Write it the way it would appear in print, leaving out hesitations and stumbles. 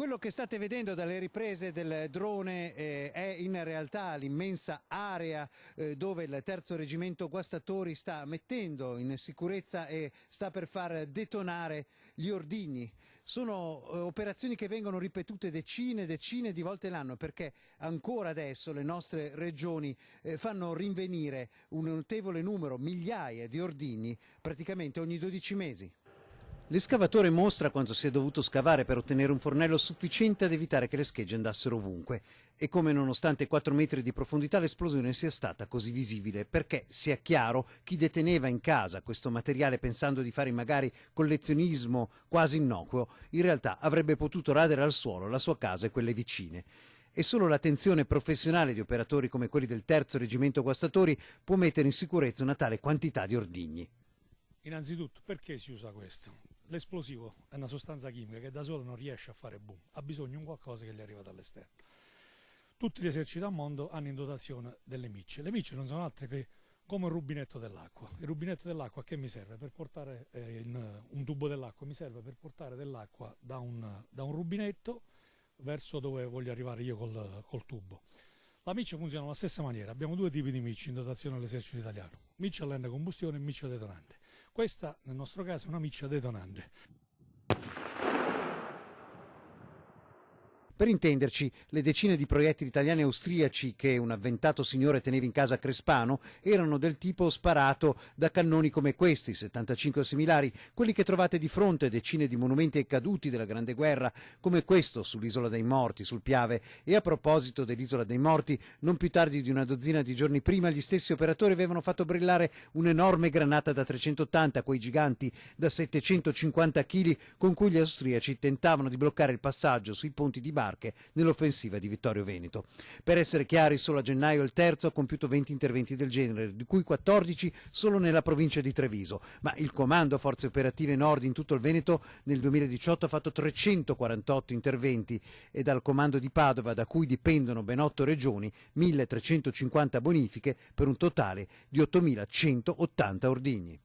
Quello che state vedendo dalle riprese del drone è in realtà l'immensa area dove il terzo reggimento Guastatori sta mettendo in sicurezza e sta per far detonare gli ordigni. Sono operazioni che vengono ripetute decine e decine di volte l'anno, perché ancora adesso le nostre regioni fanno rinvenire un notevole numero, migliaia di ordigni praticamente ogni 12 mesi. L'escavatore mostra quanto si è dovuto scavare per ottenere un fornello sufficiente ad evitare che le schegge andassero ovunque e come nonostante 4 metri di profondità l'esplosione sia stata così visibile, perché sia chiaro chi deteneva in casa questo materiale pensando di fare magari collezionismo quasi innocuo, in realtà avrebbe potuto radere al suolo la sua casa e quelle vicine. E solo l'attenzione professionale di operatori come quelli del terzo reggimento Guastatori può mettere in sicurezza una tale quantità di ordigni. Innanzitutto, perché si usa questo? L'esplosivo è una sostanza chimica che da solo non riesce a fare boom, ha bisogno di un qualcosa che gli arriva dall'esterno. Tutti gli eserciti al mondo hanno in dotazione delle micce. Le micce non sono altre che come un rubinetto dell'acqua. Il rubinetto dell'acqua che mi serve per portare un tubo dell'acqua, mi serve per portare dell'acqua da un rubinetto verso dove voglio arrivare io col tubo. La miccia funziona alla stessa maniera, abbiamo due tipi di micce in dotazione all'esercito italiano, miccia a lenta combustione e miccia detonante. Questa nel nostro caso è una miccia detonante. Per intenderci, le decine di proiettili italiani e austriaci che un avventato signore teneva in casa a Crespano erano del tipo sparato da cannoni come questi, 75 similari, quelli che trovate di fronte a decine di monumenti ai caduti della Grande Guerra, come questo sull'Isola dei Morti, sul Piave. E a proposito dell'Isola dei Morti, non più tardi di una dozzina di giorni prima gli stessi operatori avevano fatto brillare un'enorme granata da 380, quei giganti da 750 kg con cui gli austriaci tentavano di bloccare il passaggio sui ponti di barche nell'offensiva di Vittorio Veneto. Per essere chiari, solo a gennaio il terzo ha compiuto 20 interventi del genere, di cui 14 solo nella provincia di Treviso, ma il Comando Forze Operative Nord in tutto il Veneto nel 2018 ha fatto 348 interventi e dal Comando di Padova, da cui dipendono ben 8 regioni, 1350 bonifiche per un totale di 8180 ordigni.